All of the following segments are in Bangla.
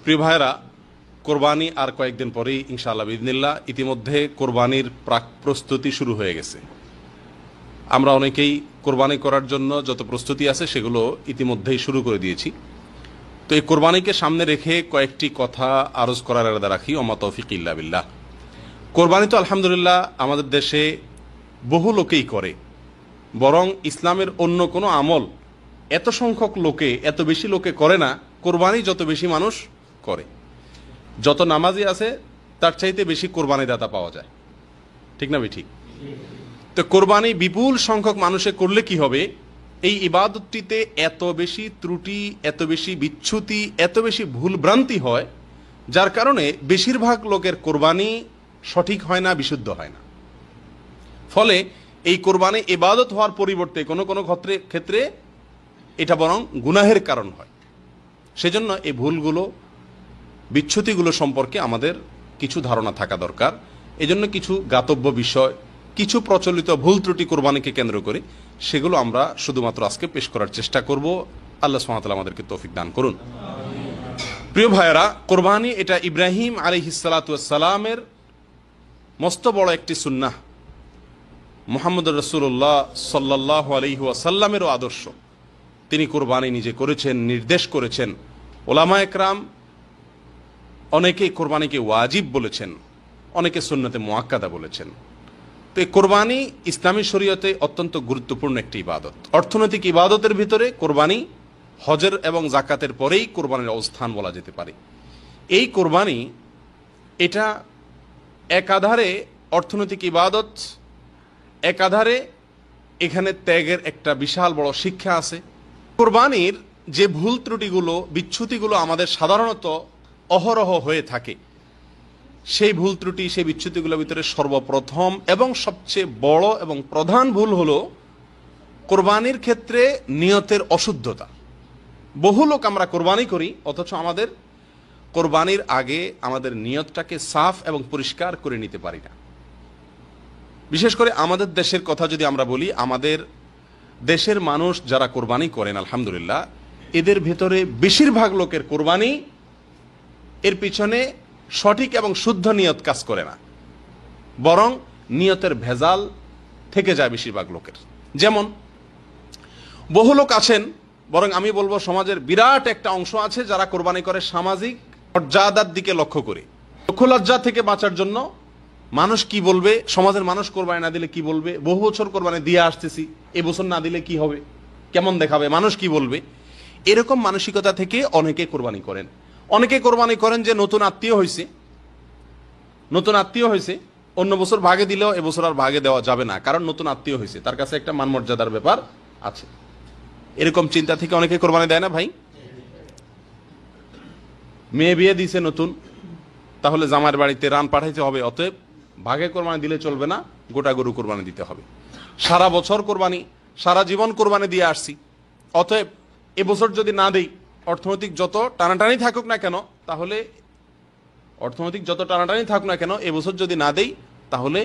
প্রিয় ভাইরা, কোরবানি আর কয়েকদিন পরেই ইনশাআল্লাহ বিইজনিল্লাহ। ইতিমধ্যে কোরবানির প্রাক প্রস্তুতি শুরু হয়ে গেছে। আমরা অনেকেই কোরবানি করার জন্য যত প্রস্তুতি আছে সেগুলো ইতিমধ্যেই শুরু করে দিয়েছি। তো এই কোরবানিকে সামনে রেখে কয়েকটি কথা আরজ করার ইরাদা রাখি। ওমা তৌফিক ইল্লা বিল্লাহ। কোরবানি তো আলহামদুলিল্লাহ আমাদের দেশে বহু লোকেই করে, বরং ইসলামের অন্য কোনো আমল এত সংখ্যক লোকে, এত বেশি লোকে করে না, কোরবানি যত বেশি মানুষ করে। যত নামাজি আছে তার চাইতে বেশি কোরবানি দাতা পাওয়া যায়, ঠিক না ঠিক? তো কোরবানি বিপুল সংখ্যক মানুষে করলে কি হবে, এই ইবাদতটিতে এত বেশি ত্রুটি, এত বেশি বিচ্যুতি, এত বেশি ভুলভ্রান্তি হয়, যার কারণে বেশিরভাগ লোকের কোরবানি সঠিক হয় না, বিশুদ্ধ হয় না। ফলে এই কোরবানি ইবাদত হওয়ার পরিবর্তে কোনো কোনো ক্ষেত্রে এটা বরং গুনাহের কারণ হয়। সেজন্য এই ভুলগুলো, বিচ্যুতিগুলো সম্পর্কে আমাদের কিছু ধারণা থাকা দরকার। এজন্য কিছু জ্ঞাতব্য বিষয়, কিছু প্রচলিত ভুল ত্রুটি কোরবানিকে কেন্দ্র করে, সেগুলো আমরা শুধুমাত্র আজকে পেশ করার চেষ্টা করব। আল্লাহ সুবহানাহু ওয়া তাআলা আমাদেরকে তৌফিক দান করুন। প্রিয় ভাইয়েরা, কোরবানি এটা ইব্রাহিম আলাইহিস সালাতু ওয়াস সালামের মস্ত বড় একটি সুন্নাহ, মুহাম্মদুর রাসূলুল্লাহ সাল্লাল্লাহু আলাইহি ওয়াসাল্লামেরও আদর্শ। তিনি কোরবানি নিজে করেছেন, নির্দেশ করেছেন। ওলামায়ে কেরাম অনেকেই কোরবানিকে ওয়াজিব বলেছেন, অনেকে সুন্নতে মুআক্কাদা বলেছেন। তো এই কোরবানি ইসলামী শরীয়তে অত্যন্ত গুরুত্বপূর্ণ একটি ইবাদত। অর্থনৈতিক ইবাদতের ভিতরে কোরবানি হজের এবং যাকাতের পরেই কোরবানির অবস্থান বলা যেতে পারে। এই কোরবানি এটা একাধারে অর্থনৈতিক ইবাদত, একাধারে এখানে ত্যাগের একটা বিশাল বড় শিক্ষা আছে। কোরবানির যে ভুল ত্রুটিগুলো, বিচ্যুতিগুলো আমাদের সাধারণত অহরহ হয়ে থাকে, সেই ভুল ত্রুটি, সেই বিচ্যুতিগুলোর ভিতরে সর্বপ্রথম এবং সবচেয়ে বড় এবং প্রধান ভুল হলো কোরবানির ক্ষেত্রে নিয়তের অশুদ্ধতা। বহু লোক আমরা কোরবানি করি, অথচ আমাদের কোরবানির আগে আমাদের নিয়তটাকে সাফ এবং পরিষ্কার করে নিতে পারি না। বিশেষ করে আমাদের দেশের কথা যদি আমরা বলি, আমাদের দেশের মানুষ যারা কোরবানি করেন আলহামদুলিল্লাহ, এদের ভেতরে বেশিরভাগ লোকের কোরবানি এর পিছনে সঠিক এবং শুদ্ধ নিয়ত কাজ করে না, বরং নিয়তের ভেজাল থেকে যায় বেশিরভাগ লোকের। যেমন বহু লোক আছেন, বরং আমি বলবো সমাজের বিরাট একটা অংশ আছে যারা কোরবানি করে সামাজিক মর্যাদার দিকে লক্ষ্য করে, চক্ষু লজ্জা থেকে বাঁচার জন্য। মানুষ কি বলবে, সমাজের মানুষ কোরবানি না দিলে কি বলবে, বহু বছর কোরবানি দিয়ে আসতেছি, এবছর না দিলে কি হবে, কেমন দেখাবে, মানুষ কি বলবে, এরকম মানসিকতা থেকে অনেকে কোরবানি করেন। অনেকে কোরবানি করেন যে নতুন আত্মীয় হয়েছে, অন্য বছর ভাগে দিলেও এবছর আর ভাগে দেওয়া যাবে না, কারণ নতুন আত্মীয় হয়েছে, তার কাছে একটা মান মর্যাদার ব্যাপার আছে। এরকম চিন্তা থেকে অনেকে কোরবানি দেয় না ভাই। মেয়ে বিয়ে দিছে নতুন, তাহলে জামাইয়ের বাড়িতে রান পাঠাইতে হবে, অতএব ভাগে কোরবানি দিলে চলবে না, গোটা গরু কোরবানি দিতে হবে। সারা বছর কোরবানি, সারা জীবন কোরবানি দিয়ে আসছি, অতএব এবছর যদি না দেই, অর্থনৈতিক যত টানাটানি থাকুক না কেন, এবছর যদি না দেই তাহলে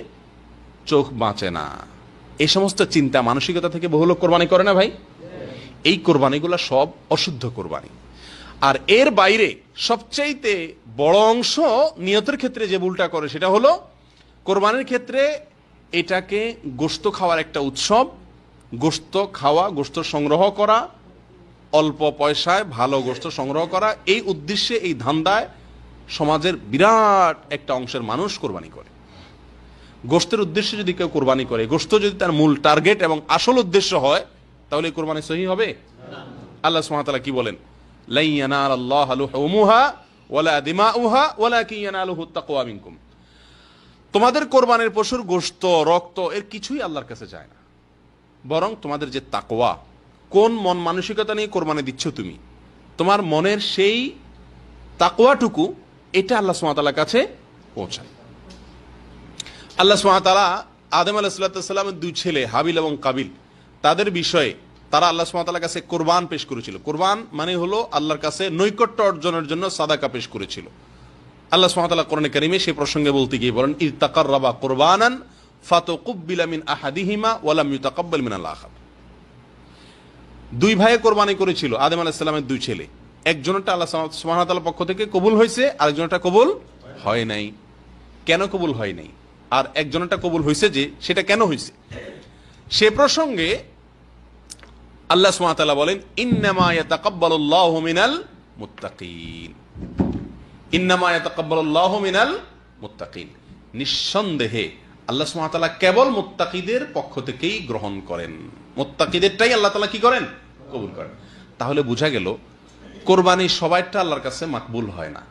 চোখ বাঁচে না। এই সমস্ত চিন্তা মানসিকতা থেকে বহু লোক কোরবানি করে না ভাই। এই কোরবানিগুলো সব অশুদ্ধ কোরবানি। আর এর বাইরে সবচাইতে বড় অংশ নিয়তের ক্ষেত্রে যে ভুলটা করে, সেটা হলো কোরবানির ক্ষেত্রে এটাকে গোশত খাওয়ার একটা উৎসব, গোশত খাওয়া, গোশত সংগ্রহ করা, অল্প পয়সায় ভালো গোশত সংগ্রহ করা, এই উদ্দেশ্যে, এই ধান্দায় সমাজের বিরাট একটা অংশের মানুষ কোরবানি করে। গোশতের উদ্দেশ্যে যদি কেউ কোরবানি করে, গোশত যদি তার মূল টার্গেট এবং আসল উদ্দেশ্য হয়, তাহলে এই কোরবানি সহি হবে? আল্লাহ সুবহানাহু ওয়া তাআলা কি বলেন? লা ইয়ানালাল্লাহু লুহুমুহা ওয়ালা দিমাউহা ওয়ালাকিন ইয়ানালুহুত তাকওয়া মিনকুম। তোমাদের কোরবানির পশুর গোশত, রক্ত এর কিছুই আল্লাহর কাছে যায় না, বরং তোমাদের যে তাকওয়া, কোন মন মানসিকতা নিয়ে কোরবানি দিচ্ছ তুমি, তোমার মনের সেই তাকওয়াটুকু, এটা আল্লাহ সুবহানাহু ওয়া তাআলার কাছে পৌঁছায়। আল্লাহ সুবহানাহু ওয়া তাআলা আদম আলাইহিস সালামের দুই ছেলে হাবিল এবং কাবিল, তাদের বিষয়ে তারা আল্লাহ সুবহানাহু ওয়া তাআলার কাছে কোরবান পেশ করেছিল। কোরবান মানে হলো আল্লাহর কাছে নৈকট্য অর্জনের জন্য সাদাকা পেশ করেছিল। আল্লাহ সুবহানাহু ওয়া তাআলা কোরআনে কারীমে সেই প্রসঙ্গে বলতে গিয়ে বলেন, ইয তাকাররাবা কুরবানান ফাতুকুব্বিলা মিন আহাদিহিমা ওয়া লাম ইউতাকাব্বাল মিনাল আখার। দুই ভাইয়ে কোরবানি করেছিল, আদম আলাইহিস সালামের দুই ছেলে। একজনটা আল্লাহ সুবহানাহু ওয়া তাআলার পক্ষ থেকে কবুল হয়েছে, আরেকজনটা কবুল হয় নাই। কেন কবুল হয় নাই? আর একজনটা কবুল হয়েছে যে, সেটা কেন হয়েছে সে প্রসঙ্গে আল্লাহ সুবহানাহু ওয়া তাআলা বলেন, ইন্নামা ইয়াতাকাব্বালুল্লাহু মিনাল মুত্তাকিন। ইন্নামা ইয়াতাকাব্বালুল্লাহু মিনাল মুত্তাকিন, নিঃসন্দেহে আল্লাহ সুবহানাহু ওয়া তাআলা কেবল মুত্তাকিদের পক্ষ থেকেই গ্রহণ করেন। মুত্তাকিদেরটাই আল্লাহ তাআলা কি করেন? কবুল করেন। তাহলে বোঝা গেল কোরবানি সবাইটা আল্লাহর কাছে মাকবুল হয় না।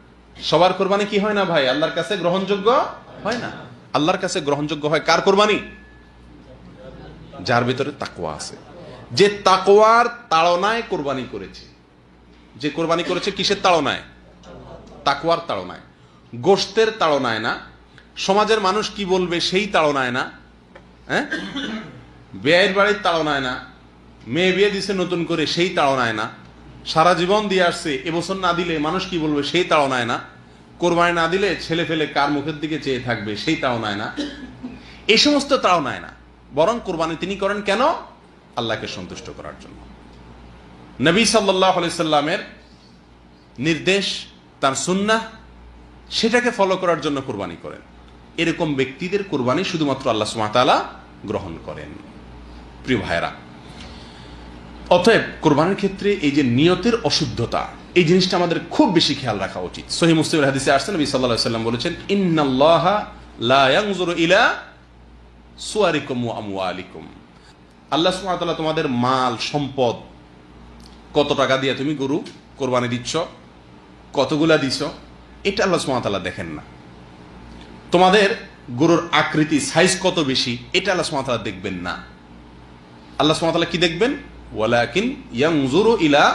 সবার কোরবানি কি হয় না ভাই? আল্লাহর কাছে গ্রহণযোগ্য হয় না। আল্লাহর কাছে গ্রহণযোগ্য হয় কার কোরবানি? যার ভিতরে তাকওয়া আছে, যে তাকওয়ার তাড়নায় কোরবানি করেছে। যে কোরবানি করেছে কিসের তাড়নায়? তাকওয়ার তাড়নায়, গোশতের তাড়নায় না, সমাজের মানুষ কি বলবে সেই তাড়নায় না, হ্যাঁ, বিয়ের বাড়ির তাড়নায় না, মেয়ে বিয়ে দিছে নতুন করে সেই তাড়নায় না, সারা জীবন দিয়ে আসছে এবছর না দিলে মানুষ কি বলবে সেই তাড়নায় না, কোরবানি না দিলে ছেলে ফেলে কার মুখের দিকে চেয়ে থাকবে সেই তাড়নায় না, এই সমস্ত তাড়নায় না। বরং কোরবানি তিনি করেন কেন? আল্লাহকে সন্তুষ্ট করার জন্য। নবী সাল্লাল্লাহু আলাইহি সাল্লামের নির্দেশ, তার সুন্নাহ, সেটাকে ফলো করার জন্য কোরবানি করেন। এরকম ব্যক্তিদের কোরবানি শুধুমাত্র আল্লাহ সুবহানাহু ওয়া তাআলা গ্রহণ করেন। প্রিয় ভাইরা, অতএব কোরবানির ক্ষেত্রে এই যে নিয়তের অশুদ্ধতা, এই জিনিসটা আমাদের খুব বেশি খেয়াল রাখা উচিত। সহিহ মুসলিমের হাদিসে আসছে, নবী সাল্লাল্লাহু আলাইহি সাল্লাম বলেছেন, ইন্নাল্লাহা লা ইয়ানজুরু ইলা সুওয়ারিকুম ওয়া আমওয়ালিকুম। আল্লাহ সুবহানাহু ওয়া তাআলা তোমাদের মাল সম্পদ, কত টাকা দিয়ে তুমি গরু কোরবানি দিচ্ছ, কতগুলা দিছ, এটা আল্লাহ সুবহানাহু ওয়া তাআলা দেখেন না। তোমাদের গরুর আকৃতি, সাইজ কত বেশি, এটা আল্লাহ সুবহানাহু ওয়া তাআলা দেখবেন না। আল্লাহ সুবহানাহু ওয়া তাআলা কি দেখবেন? ওয়ালাকিন ইয়ানজুরু ইলা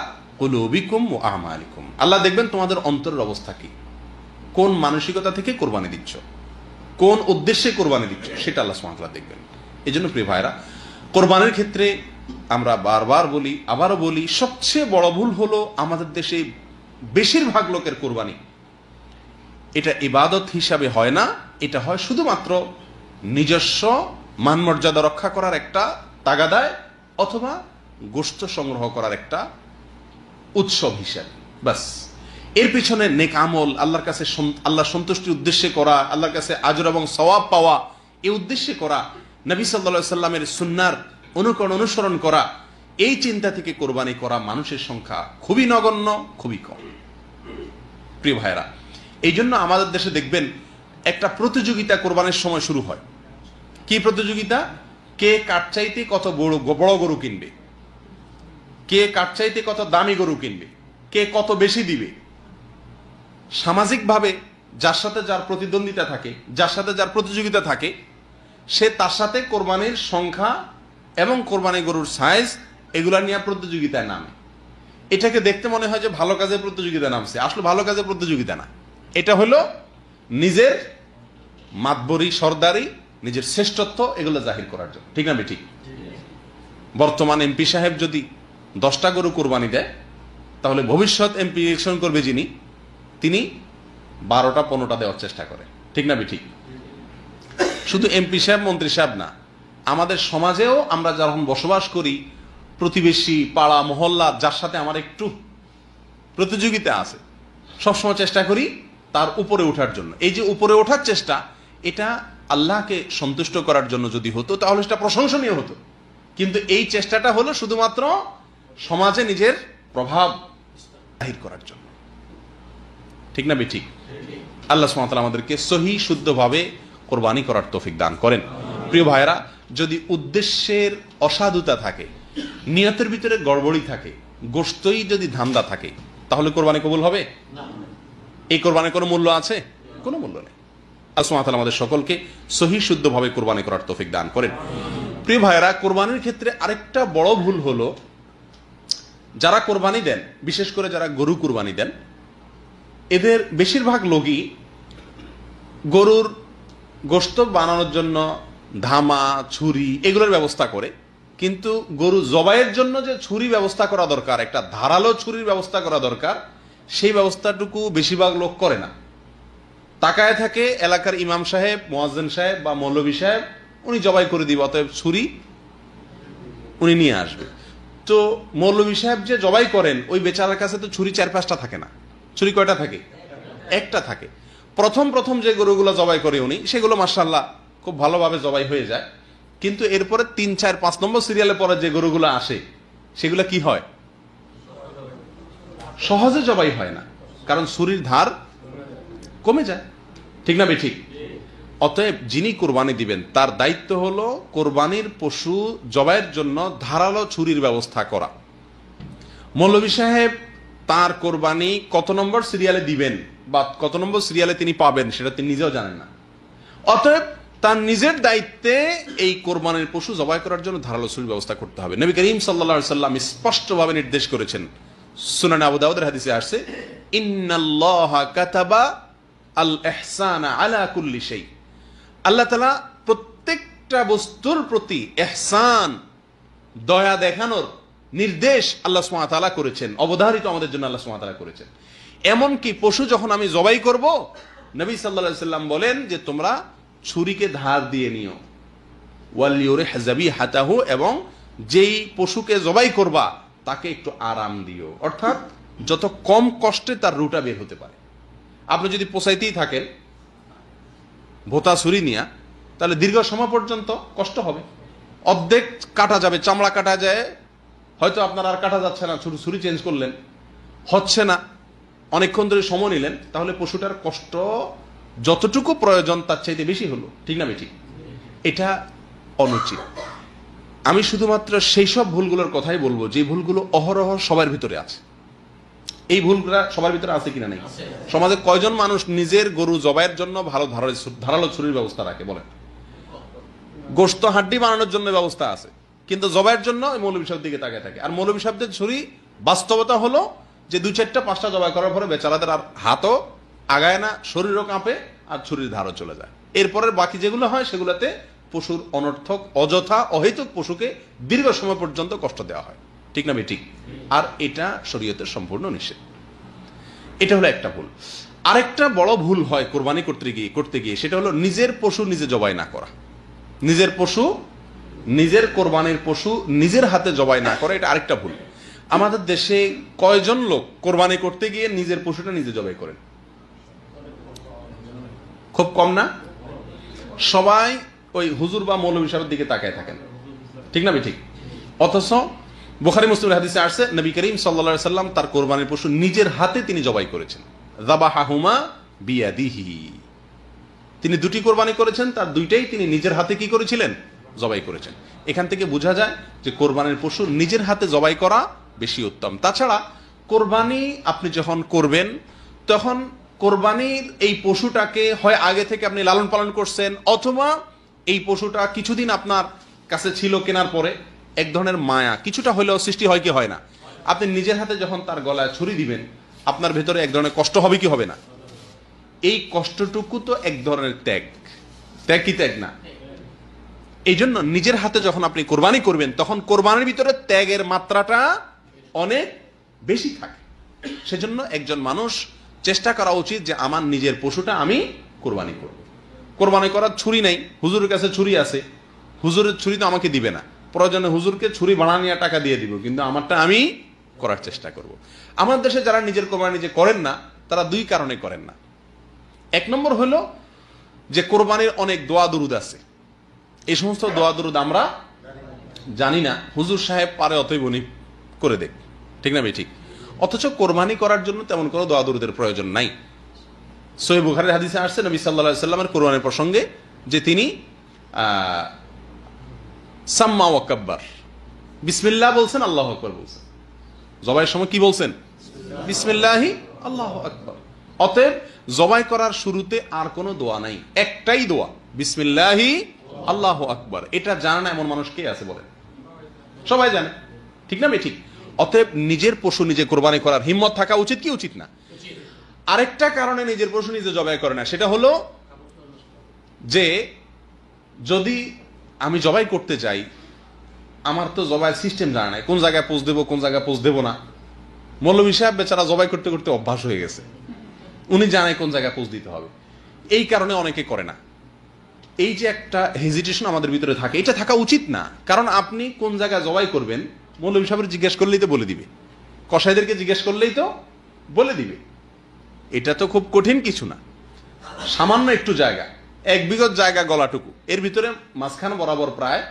কুলুবিকুম ওয়া আমালিকুম। আল্লাহ দেখবেন তোমাদের অন্তরের অবস্থা কি, কোন মানসিকতা থেকে কোরবানি দিচ্ছ, কোন উদ্দেশ্যে কোরবানি দিচ্ছ, সেটা আল্লাহ সুবহানাহু ওয়া তাআলা দেখবেন। এজন্য প্রিয় ভাইরা, কোরবানির ক্ষেত্রে আমরা বারবার বলি, আবারও বলি, সবচেয়ে বড় ভুল হলো আমাদের দেশে বেশিরভাগ লোকের কোরবানি এটা ইবাদত হিসাবে হয় না, এটা হয় শুধুমাত্র নিজস্ব মানমর্যাদা রক্ষা করার একটা তাগাদায়, অথবা গোশত সংগ্রহ করার একটা উৎসব হিসাবে, বাস। এর পিছনে নেক আমল, আল্লাহর কাছে আল্লাহর সন্তুষ্টির উদ্দেশ্যে করা, আল্লাহর কাছে আজর এবং সওয়াব পাওয়া, এই উদ্দেশ্যে করা, নবী সাল্লাল্লাহু আলাইহি সাল্লামের সুন্নাহর অনুকরণ অনুসরণ করা, এই চিন্তা থেকে কোরবানি করা মানুষের সংখ্যা খুবই নগণ্য, খুবই কম। প্রিয় ভাইরা, এই জন্য আমাদের দেশে দেখবেন একটা প্রতিযোগিতা কোরবানির সময় শুরু হয়। কি প্রতিযোগিতা? কে কার চাইতে কত বড় গরু কিনবে, কে কার চাইতে কত দামি গরু কিনবে, কে কত বেশি দিবে। সামাজিকভাবে যার সাথে যার প্রতিদ্বন্দ্বিতা থাকে, যার সাথে যার প্রতিযোগিতা থাকে, সে তার সাথে কোরবানির সংখ্যা এবং কোরবানি গরুর সাইজ এগুলা নিয়ে প্রতিযোগিতায় নামে। এটাকে দেখতে মনে হয় যে ভালো কাজের প্রতিযোগিতা নামছে, আসলে ভালো কাজের প্রতিযোগিতা না। এটা হলো নিজের মাতবরি, সরদারি, নিজের শ্রেষ্ঠত্ব এগুলো জাহির করার জন্য, ঠিক না ঠিক? বর্তমান এমপি সাহেব যদি 10টা গরু কোরবানি দেয়, তাহলে ভবিষ্যৎ এমপি ইলেকশন করবে যিনি, তিনি 12টা 15টা দেওয়ার চেষ্টা করে, ঠিক না ঠিক? শুধু এমপি সাহেব, মন্ত্রী সাহেব না, আমাদের সমাজেও আমরা যখন বসবাস করি, প্রতিবেশী, পাড়া, মহল্লা, যার সাথে আমার একটু প্রতিযোগিতা আছে, সবসময় চেষ্টা করি তার উপরে ওঠার জন্য। এই যে উপরে ওঠার চেষ্টা, এটা আল্লাহকে সন্তুষ্ট করার জন্য যদি হতো তাহলে সেটা প্রশংসনীয় হতো, কিন্তু এই চেষ্টাটা হলো শুধুমাত্র সমাজে নিজের প্রভাব জাহির করার জন্য, ঠিক না ঠিক? আল্লাহ সুবহানাহু ওয়া তাআলা আমাদেরকে সহি শুদ্ধভাবে কোরবানি করার তৌফিক দান করেন। প্রিয় ভাইরা, যদি উদ্দেশ্যের অসাধুতা থাকে, নিয়তের ভিতরে গড়বড়ি থাকে, গোশতই যদি ধান্দা থাকে, তাহলে কোরবানি কবুল হবে না। এই কোরবানির কোনো মূল্য আছে? কোনো মূল্য নেই। আল্লাহ সুবহানাহু ওয়া তাআলা আমাদের সকলকে সহি শুদ্ধভাবে কোরবানি করার তৌফিক দান করেন। প্রিয় ভাইরা, কোরবানির ক্ষেত্রে আরেকটা বড় ভুল হলো, যারা কোরবানি দেন, বিশেষ করে যারা গরু কোরবানি দেন, এদের বেশিরভাগ লোকই গরুর গোশত বানানোর জন্য ধামা, ছুরি এগুলোর ব্যবস্থা করে, কিন্তু গরু জবাইয়ের জন্য যে ছুরি ব্যবস্থা করা দরকার, একটা ধারালো ছুরির ব্যবস্থা করা দরকার, সেই ব্যবস্থাটুকু বেশিরভাগ লোক করে না। তাকায় থাকে এলাকার ইমাম সাহেব, মুয়াজ্জিন সাহেব বা মৌলভী সাহেব, উনি জবাই করে দিবে, অতএব ছুরি উনি নিয়ে আসবে। তো মৌলভী সাহেব যে জবাই করেন ওই বেচারার কাছে তো ছুরি 4-5টা থাকে না। ছুরি কয়টা থাকে? একটা থাকে। প্রথম প্রথম যে গরুগুলো জবাই করে উনি, সেগুলো মাশাআল্লাহ খুব ভালোভাবে জবাই হয়ে যায়। কিন্তু এরপরে 3, 4, 5 নম্বর সিরিয়ালে পরে যে গরুগুলো আসে সেগুলো কি হয়? সহজে জবাই হয় না, কারণ ছুরির ধার কমে যায়। ঠিক না বেঠিক? অতএব যিনি কোরবানি দিবেন তার দায়িত্ব হলো কোরবানির পশু জবাইয়ের জন্য ধারালো ছুরির ব্যবস্থা করা। মৌলভী সাহেব তার কোরবানি কত নম্বর সিরিয়ালে দিবেন বা কত নম্বর সিরিয়ালে তিনি পাবেন সেটা তিনি নিজেও জানেন না। অতএব তার নিজের দায়িত্বে এই কোরবানির পশু জবাই করার জন্য ধারালো ছুরির ব্যবস্থা করতে হবে। নবী করিম সাল্লাল্লাহু আলাইহি সাল্লাম স্পষ্টভাবে নির্দেশ করেছেন, সুনান আবু দাউদের হাদিসে আসছে, ইন্নাল্লাহা কাতাবা আল ইহসানা আলা কুল্লি শাই। আল্লাহ তাআলা প্রত্যেকটা বস্তুর প্রতি ইহসান, দয়া দেখানোর নির্দেশ আল্লাহ সুবহানাহু ওয়া তাআলা করেছেন, অবধারিত আমাদের জন্য আল্লাহ সুবহানাহু ওয়া তাআলা করেছেন। এমনকি পশু যখন আমি জবাই করব, নবী সাল্লাল্লাহু আলাইহি সাল্লাম বলেন যে তোমরা ছুরিকে ধার দিয়ে নিও, ওয়াল ইউরিহ যাবিহাতাহু, এবং যেই পশুকে জবাই করবা তাকে একটু আরাম দিও, অর্থাৎ যত কম কষ্টে তার রুটা বের হতে পারে। আপনি যদি পোষাইতেই থাকেন ভোতা ছুরি নিয়া, তাহলে দীর্ঘ সময় পর্যন্ত কষ্ট হবে। অর্ধেক কাটা যাবে, চামড়া কাটা যায়, হয়তো আপনার আর কাটা যাচ্ছে না, ছুরি চেঞ্জ করলেন, হচ্ছে না, অনেকক্ষণ ধরে সময় নিলেন, তাহলে পশুটার কষ্ট যতটুকু প্রয়োজন তার চাইতে বেশি হলো। ঠিক না বেঠিক? এটা অনুচিত। আমি শুধুমাত্র সেই সব ভুলগুলোর কথাই বলবো যে ভুলগুলো অহরহ সবার ভিতরে আছে। এই ভুলগুলা সবার ভিতরে আছে কিনা নেই? সমাজে কয়জন মানুষ নিজের গরু জবাইয়ের জন্য ভালো ধারালো ছুরির ব্যবস্থা রাখে? বলেন। গোশত হাড্ডি বানানোর জন্য ব্যবস্থা আছে, কিন্তু জবাইয়ের জন্য মৌলভী সাহেবের দিকে তাকিয়ে থাকে। আর মৌলভী সাহেবদের ছুরি বাস্তবতা হলো যে 2, 4টা 5টা জবাই করার পরে বেচারাদের আর হাতও আগায় না, শরীরও কাঁপে, আর ছুরির ধারও চলে যায়। এরপরের বাকি যেগুলো হয় সেগুলোতে পশুর অনর্থক, অযথা, অহেতুক পশুকে দীর্ঘ সময় পর্যন্ত কষ্ট দেওয়া হয়। ঠিক না ঠিক? আর এটা শরীয়তের সম্পূর্ণ নিষেধ। এটা হলো একটা ভুল। আরেকটা বড় ভুল হয় কোরবানি করতে গিয়ে, সেটা হলো নিজের পশু নিজে জবাই না করা। নিজের পশু, নিজের কোরবানির পশু নিজের হাতে জবাই না করা, এটা আরেকটা ভুল। আমাদের দেশে কয়জন লোক কোরবানি করতে গিয়ে নিজের পশুটা নিজে জবাই করেন? খুব কম না? সবাই ওই হুজুর বা মৌলভী সাহেবের দিকে তাকায় থাকেন। ঠিক না ঠিক? অথচ বুখারী মুসলিমের হাদিসে আসছে নবী করিম সাল্লাল্লাহু আলাইহি সাল্লাম তার কোরবানির পশু নিজের হাতে তিনি জবাই করেছেন। যাবাহাহুমা বিয়াদিহি। তিনি 2টি কোরবানি করেছেন, তার 2টাই তিনি নিজের হাতে কি করেছিলেন? জবাই করেছেন। এখান থেকে বোঝা যায় যে কোরবানির পশু নিজের হাতে জবাই করা বেশি উত্তম। তাছাড়া কোরবানি আপনি যখন করবেন তখন কোরবানির এই পশুটাকে হয় আগে থেকে আপনি লালন পালন করছেন, অথবা এই পশুটা কিছুদিন আপনার কাছে ছিল, কেনার পরে এক ধরনের মায়া কিছুটা হলেও সৃষ্টি হয় কি হয় না? আপনি নিজের হাতে যখন তার গলায় ছুরি দিবেন, আপনার ভেতরে এক ধরনের কষ্ট হবে কি হবে না? এই কষ্টটুকু তো এক ধরনের ত্যাগ। ত্যাগ কি ত্যাগ না? এই জন্য নিজের হাতে যখন আপনি কোরবানি করবেন তখন কোরবানির ভিতরে ত্যাগের মাত্রাটা অনেক বেশি থাকে। সেজন্য একজন মানুষ চেষ্টা করা উচিত যে আমার নিজের পশুটা আমি কোরবানি করব। কোরবানি করার ছুরি নাই, হুজুরের কাছে ছুরি আছে, হুজুরের ছুরি তো আমাকে দিবে না, প্রয়োজনে হুজুরকে ছুরি বানানিয়া টাকা দিয়ে দিব, কিন্তু আমারটা আমি করার চেষ্টা করব। আমার দেশে যারা নিজের কোরবানি নিজে করেন না, তারা 2 কারণে করেন না। 1 নম্বর হলো যে কোরবানির অনেক দোয়া দুরুদ আছে, এই সমস্ত দোয়া দুরুদ আমরা জানি না, হুজুর সাহেব পারে অতএব উনি করে দেখ। ঠিক না ঠিক? অথচ কোরবানি করার জন্য তেমন কোনো দোয়া দুরুদের প্রয়োজন নাই। সহিহ বুখারীর হাদিসে আসছে নবী সাল্লাল্লাহু আলাইহি সাল্লামের কোরবানির প্রসঙ্গে যে তিনি সাম্মা ওয়া কাব্বার, বিসমিল্লাহ বলছেন, আল্লাহু আকবার বলছেন। জবাইয়ের সময় কি বলছেন? বিসমিল্লাহি আল্লাহু আকবার। অতএব জবাই করার শুরুতে আর কোনো দোয়া নাই, একটাই দোয়া, বিসমিল্লাহি আল্লাহু আকবার। এটা জানে না এমন মানুষ কে আছে বলেন? সবাই জানে। ঠিক না ঠিক? অতএব নিজের পশু নিজে কোরবানি করার হিম্মত থাকা উচিত কি উচিত না? আরেকটা কারণে নিজের পশু নিজে জবাই করে না, সেটা হলো যে যদি আমি জবাই করতে যাই, আমার তো জবাই সিস্টেম জানা নাই, কোন জায়গায় পোজ দেবো কোন জায়গায় পোজ দেবো না। মৌলভী সাহেব বেচারা জবাই করতে করতে অভ্যাস হয়ে গেছে, উনি জানে কোন জায়গায় পোজ দিতে হবে। এই কারণে অনেকে করে না। এই যে একটা হেজিটেশন আমাদের ভিতরে থাকে, এটা থাকা উচিত না। কারণ আপনি কোন জায়গায় জবাই করবেন মৌলভী সাহেবের জিজ্ঞেস করলেই তো বলে দিবে, কসাইদেরকে জিজ্ঞেস করলেই তো বলে দিবে। এটা তো খুব কঠিন কিছু না, সামান্য একটু জায়গা, 1 বিঘত জায়গা গলাটুকু, এর ভিতরে মাঝখানে বরাবর প্রায়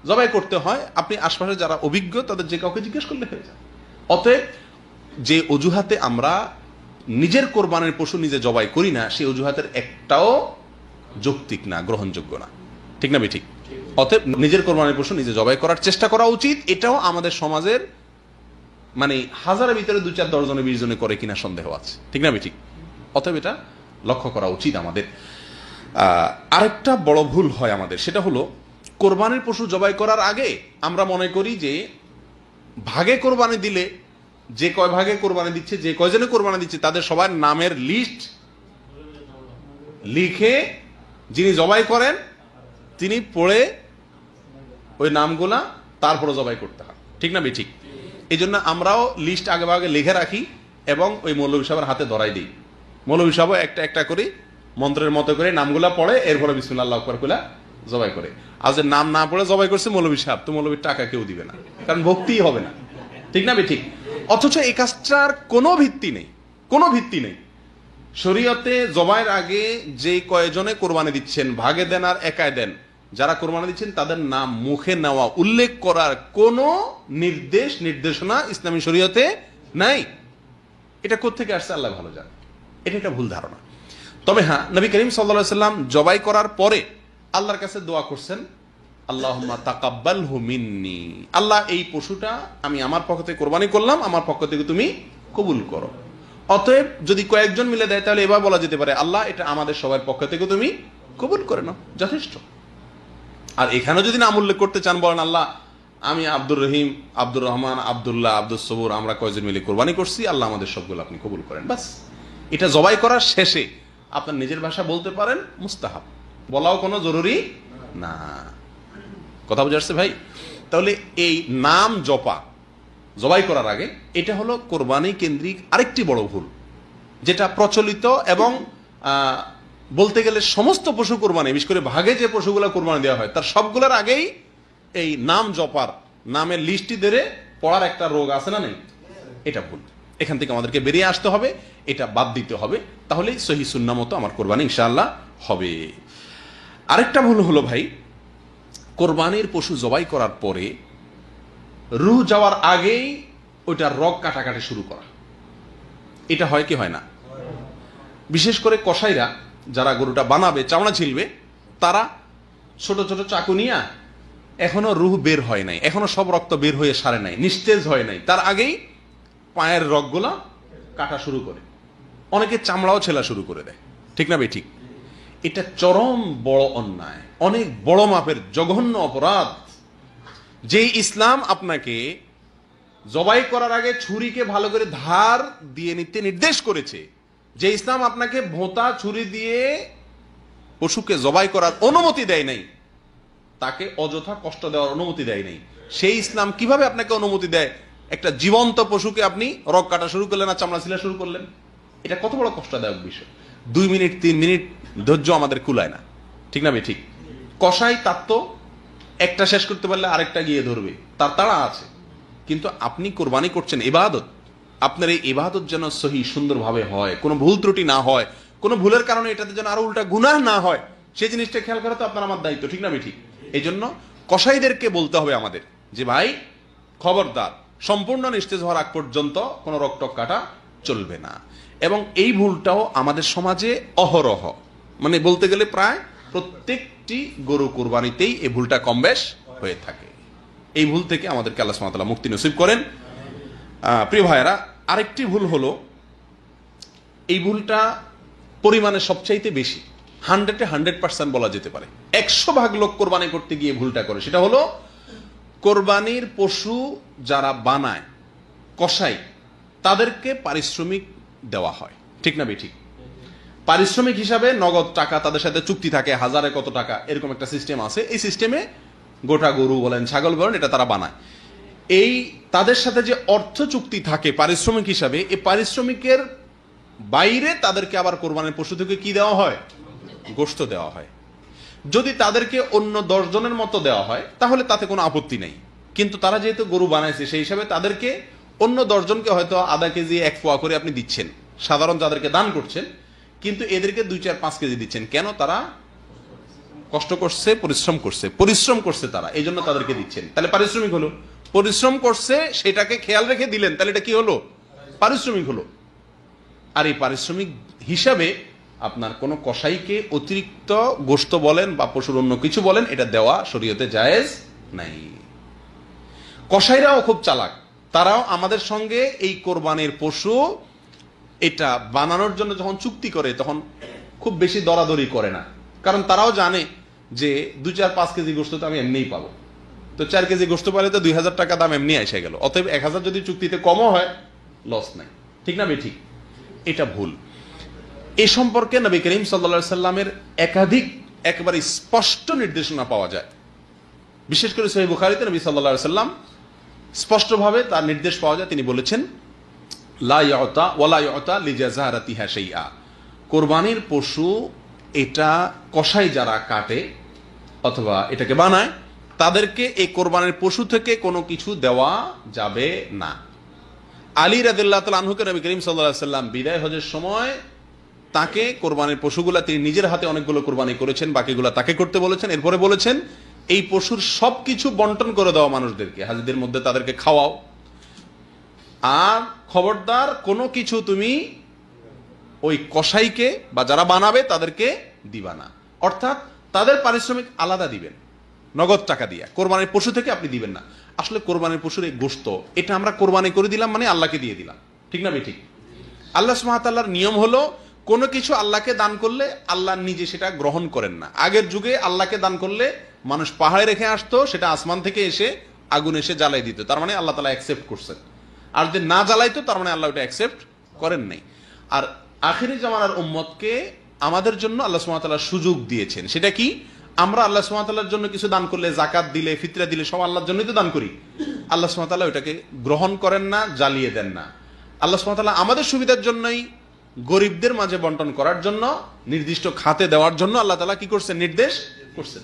জবাই করতে হয়। আপনি আশপাশে যারা অভিজ্ঞ তাদের যে কাউকে জিজ্ঞেস করলে হয়ে যায়। অতএব যে অজুহাতে আমরা নিজের কোরবানির পশু নিজে জবাই করি না, সেই অজুহাতের একটাও যৌক্তিক না, গ্রহণযোগ্য না। ঠিক না ঠিক? অতএব নিজের কোরবানির পশু নিজে জবাই করার চেষ্টা করা উচিত। এটাও আমাদের সমাজের মানে হাজারের ভিতরে 2-4-10 জনে 20 জনে করে কিনা সন্দেহ আছে। ঠিক না ঠিক? অতএব এটা লক্ষ্য করা উচিত আমাদের। আরেকটা বড় ভুল হয় আমাদের, সেটা হলো কোরবানির পশু জবাই করার আগে আমরা মনে করি যে ভাগে কোরবানি দিলে, যে কয় ভাগে কোরবানি দিচ্ছে, যে কয়জনে কোরবানি দিচ্ছে, তাদের সবার নামের লিস্ট লিখে যিনি জবাই করেন তিনি পড়ে ওই নামগুলা তারপরে জবাই করতে হয়। ঠিক না ঠিক? এই জন্য আমরাও লিস্ট আগে ভাগে লিখে রাখি এবং ওই মৌলভী সাহেবের হাতে ধরাই দিই। মৌলভী সাহেব একটা একটা করে মন্ত্রের মতো করে নামগুলা পড়ে, এরপরে বিসমিল্লাহ আল্লাহু আকবার কইলা জবাই করে। আর যে নাম না পড়ে জবাই করছে মৌলভী সাহেব, তো মৌলভীর টাকা কেউ দিবে না, কারণ ভক্তিই হবে না। ঠিক না ঠিক? অথচ এই কাজটার কোনো ভিত্তি নেই, কোনো ভিত্তি নেই। শরীয়তে জবাইয়ের আগে যে কয়জনে কোরবানি দিচ্ছেন ভাগে দেন আর একাই দেন, যারা কোরবানি দিচ্ছেন তাদের নাম মুখে নেওয়া, উল্লেখ করার কোনো নির্দেশনা ইসলামী শরীয়তে নাই। এটা কোত্থেকে আসছে আল্লাহ ভালো জানে, এটা একটা ভুল ধারণা। তবে হ্যাঁ, নবী করিম সাল্লাল্লাহু আলাইহি সাল্লাম জবাই করার পরে আল্লাহর কাছে দোয়া করছেন, আল্লাহুম্মা তাকাব্বালহু মিন্নি, আল্লাহ এই পশুটা আমি আমার পক্ষ থেকে কোরবানি করলাম, আমার পক্ষ থেকে তুমি কবুল করো। অতএব যদি কয়েকজন মিলে দেয় তাহলে এবার বলা যেতে পারে, আল্লাহ এটা আমাদের সবার পক্ষ থেকে তুমি কবুল করে নাও, যথেষ্ট। আর এখানে যদি নাম উল্লেখ করতে চান, বলেন আল্লাহ আমি আব্দুর রহিম, আব্দুর রহমান, আব্দুল্লাহ, আব্দুল সবুর, আমরা কয়েকজন মিলে কোরবানি করছি, আল্লাহ আমাদের সবগুলো আপনি কবুল করেন, বাস। এটা জবাই করার শেষে আপনার নিজের ভাষা বলতে পারেন, মুস্তাহাব, বলাও কোনো জরুরি না। কথা বুঝে আসছে ভাই? তাহলে এই নাম জপা জবাই করার আগে, এটা হলো কোরবানি কেন্দ্রিক আরেকটি বড় ভুল, যেটা প্রচলিত এবং বলতে গেলে সমস্ত পশু কোরবানি, বিশেষ করে ভাগে যে পশুগুলো কোরবানি দেওয়া হয় তার সবগুলোর আগেই এই নাম জপার, নামের লিস্টটি ধরে পড়ার একটা রোগ আছে না নেই? এটা ভুল। এখান থেকে আমাদেরকে বেরিয়ে আসতে হবে, এটা বাদ দিতে হবে, তাহলেই সহি সুন্নাহ মতো আমার কোরবানি ইনশাআল্লাহ হবে। আরেকটা ভুল হলো ভাই, কোরবানির পশু জবাই করার পরে রুহ যাওয়ার আগেই ওইটার রগ কাটাকাটি শুরু করা। এটা হয় কি হয় না? বিশেষ করে কসাইরা যারা গরুটা বানাবে, চামড়া ছিলবে, তারা ছোট ছোট চাকু নিয়ে, এখনো রুহ বের হয় নাই, এখনো সব রক্ত বের হয়ে সারে নাই, নিস্তেজ হয় নাই, তার আগেই পায়ের রগগুলা কাটা শুরু করে, অনেকে চামড়াও ছেলা শুরু করে দেয়। ঠিক না ভাই ঠিক? এটা চরম বড় অন্যায়, অনেক বড় মাপের জঘন্য অপরাধ। যে ইসলাম আপনাকে জবাই করার আগে ছুরিকে ভালো করে ধার দিয়ে নিতে নির্দেশ করেছে, যে ইসলাম আপনাকে ভোঁতা ছুরি দিয়ে পশুকে জবাই করার অনুমতি দেয় নাই, তাকে অযথা কষ্ট দেওয়ার অনুমতি দেয় নাই, সেই ইসলাম কিভাবে আপনাকে অনুমতি দেয় একটা জীবন্ত পশুকে আপনি রগ কাটা শুরু করলেন আর চামড়া ছিলা শুরু করলেন? এটা কত বড় কষ্টদায়ক বিষয়। 2 মিনিট 3 মিনিট ধৈর্য আমাদের কুলায় না। ঠিক না ভাই ঠিক? কসাই তার তো একটা শেষ করতে পারলে আরেকটা গিয়ে ধরবে, তার তাড়া আছে। কিন্তু আপনি কোরবানি করছেন ইবাদত, আপনার এই ইবাদত যেন সহি সুন্দরভাবে হয়, কোনো ভুল ত্রুটি না হয়, কোনো ভুলের কারণে এটাতে যেন আরো উল্টা গুনাহ না হয়, সেই জিনিসটা খেয়াল করা তো আপনার আমার দায়িত্ব। ঠিক না ভাই ঠিক? এই জন্য কসাইদেরকে বলতে হবে আমাদের যে ভাই খবরদার, সম্পূর্ণ নিস্তেজ হওয়ার আগ পর্যন্ত কোনো রক্তক কাটা চলবে না। এবং এই ভুলটাও আমাদের সমাজে অহরহ, মানে বলতে গেলে প্রায় প্রত্যেকটি গরু কোরবানিতেই এই ভুলটা কম বেশ হয়ে থাকে। এই ভুল থেকে আমাদেরকে আল্লাহ সুবহানাহু ওয়া তাআলা মুক্তি নসিব করেন। প্রিয় ভাইয়েরা, আরেকটি ভুল হলো, এই ভুলটা পরিমাণে সবচাইতে বেশি, 100% বলা যেতে পারে, 100% লোক কোরবানি করতে গিয়ে ভুলটা করে। সেটা হলো কোরবানির পশু যারা বানায়, কসাই, তাদেরকে পারিশ্রমিক দেওয়া হয়। ঠিক না ভাই ঠিক? পারিশ্রমিক হিসাবে নগদ টাকা তাদের সাথে চুক্তি থাকে, হাজারে কত টাকা, এরকম একটা সিস্টেম আছে। এই সিস্টেমে গোটা গরু বলেন, ছাগল বলেন, এটা তারা বানায়। এই তাদের সাথে যে অর্থ চুক্তি থাকে পারিশ্রমিক হিসাবে, এই পারিশ্রমিকের বাইরে তাদেরকে আবার কোরবানির পশু থেকে কি দেওয়া হয়? গোশত দেওয়া হয়। যদি তাদেরকে অন্য 10 জনের মতো দেওয়া হয় তাহলে তাতে কোনো আপত্তি নেই, কিন্তু তারা যেহেতু গরু বানাইছে সেই হিসাবে তাদেরকে অন্য 10 জনকে হয়তো আধা কেজি 1 পোয়া করে আপনি দিচ্ছেন, সাধারণ যাদেরকে দান করছেন, কিন্তু এদেরকে 2, 4, 5 কেজি দিচ্ছেন। কেন? তারা কষ্ট করছে, পরিশ্রম করছে তারা, এই জন্য তাদেরকে দিচ্ছেন। তাহলে পারিশ্রমিক হলো। পরিশ্রম করছে সেটাকে খেয়াল রেখে দিলেন, তাহলে এটা কি হলো? পারিশ্রমিক হলো। আর এই পারিশ্রমিক হিসাবে আপনার কোনো কসাইকে অতিরিক্ত গোশত বলেন বা পশুর অন্য কিছু বলেন, এটা দেওয়া শরীয়তে জায়েজ নাই। কসাইরাও খুব চালাক, তারাও আমাদের সঙ্গে এই কোরবানির পশু এটা বানানোর জন্য যখন চুক্তি করে তখন খুব বেশি দরাদরি করে না, কারণ তারাও জানে যে 2, 4, 5 কেজি গোশত তো আমি এমনিই পাবো, তো 4 কেজি গোশত পালে তো 2000 টাকা দাম এমনি এসে গেল, অতএব 1000 যদি চুক্তিতে কমও হয় লস নাই। ঠিক না ঠিক? এটা ভুল। এ সম্পর্কে নবী করিম সাল্লাল্লাহু আলাইহি সাল্লামের একাধিক একেবারে স্পষ্ট নির্দেশনা পাওয়া যায়। বিশেষ করে সহিহ বুখারীতে নবী সাল্লাল্লাহু আলাইহি সাল্লাম স্পষ্টভাবে তার নির্দেশ পাওয়া যায়। তিনি বলেছেন, লা ইউতা ওয়ালা ইউতা লিজাযারাতিহা শাইআ, কোরবানির পশু এটা কসাই যারা কাটে অথবা এটাকে বানায় তাদেরকে এই কোরবানির পশু থেকে কোনো কিছু দেওয়া যাবে না। আলী রাদিয়াল্লাহু তাআলা আনহুকে নবী করিম সাল্লাল্লাহু আলাইহি সাল্লাম বিদায় হজের সময় তাকে কোরবানির পশুগুলা, তিনি নিজের হাতে অনেকগুলো কোরবানি করেছেন, বাকিগুলা তাকে করতে বলেছেন। এরপরে বলেছেন এই পশুর সবকিছু বন্টন করে দেওয়া মানুষদেরকে, হাজিদের মধ্যে তাদেরকে খাওয়াও, আর খবরদার কোনো কিছু তুমি ওই কসাইকে বা যারা বানাবে তাদেরকে দিবা না। অর্থাৎ তাদের পারিশ্রমিক আলাদা দিবেন, নগদ টাকা দিয়া, কোরবানির পশু থেকে আপনি দিবেন না। আসলে কোরবানির পশুর এই গোশত এটা আমরা কোরবানি করে দিলাম মানে আল্লাহকে দিয়ে দিলাম। ঠিক না ঠিক? আল্লাহ সুবহানাহু ওয়া তাআলার নিয়ম হলো কোনো কিছু আল্লাহকে দান করলে আল্লাহ নিজে সেটা গ্রহণ করেন না। আগের যুগে আল্লাহকে দান করলে মানুষ পাহাড়ে রেখে আসতো, সেটা আসমান থেকে এসে আগুন এসে জ্বালাই দিত, তার মানে আল্লাহ তাআলা অ্যাকসেপ্ট করছেন। আর যদি না জ্বালাইতো তার মানে আল্লাহ ওটা অ্যাকসেপ্ট করেন নাই। আর আখিরি জামানার উম্মতকে আমাদের জন্য আল্লাহ সুবহানাহু ওয়া তাআলা সুযোগ দিয়েছেন। সেটা কি? আমরা আল্লাহ সুবহানাহু ওয়া তাআলার জন্য কিছু দান করলে, যাকাত দিলে, ফিতরা দিলে, সব আল্লাহর জন্যই তো দান করি। আল্লাহ সুবহানাহু ওয়া তাআলা ওটাকে গ্রহণ করেন না, জ্বালিয়ে দেন না। আল্লাহ সুবহানাহু ওয়া তাআলা আমাদের সুবিধার জন্যই গরিবদের মাঝে বন্টন করার জন্য, নির্দিষ্ট খাতে দেওয়ার জন্য আল্লাহ তাআলা কি করছেন? নির্দেশ করছেন।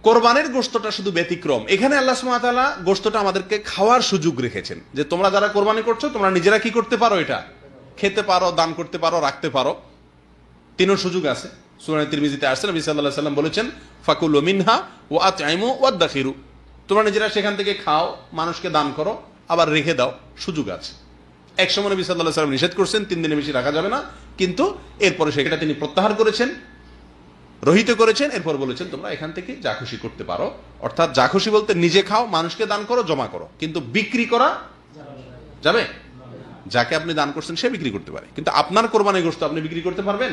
কোরবানির গোশতটা শুধু ব্যতিক্রম। এখানে আল্লাহ সুবহানাহু ওয়া তাআলা গোশতটা আমাদেরকে খাওয়ার সুযোগ রেখেছেন, যে তোমরা যারা কোরবানি করছো তোমরা নিজেরা কি করতে পারো? এটা খেতে পারো, দান করতে পারো, রাখতে পারো, তিনও সুযোগ আছে। সূরা তিরমিজিতে আসছে, নবী সাল্লাল্লাহু আলাইহি ওয়াসাল্লাম বলেছেন, ফাকুলু মিনহা ওয়া আতইমু ওয়াদাখিরু, তোমরা নিজেরা সেখান থেকে খাও, মানুষকে দান করো, আবার রেখে দাও, সুযোগ আছে। এক সময় নবী সাল্লাল্লাহু আলাইহি ওয়াসাল্লাম নিষেধ করছেন 3 দিনের বেশি রাখা যাবে না, কিন্তু এরপরে সেটা তিনি প্রত্যাহার করেছেন, রহিত করেছেন। এরপর বলেছেন তোমরা এখান থেকে যা খুশি করতে পারো। অর্থাৎ যা খুশি বলতে নিজে খাও, মানুষকে দান করো, জমা করো, কিন্তু বিক্রি করা যাবে? যাকে আপনি দান করছেন সে বিক্রি করতে পারে, কিন্তু আপনার কোরবানির গোশত আপনি বিক্রি করতে পারবেন?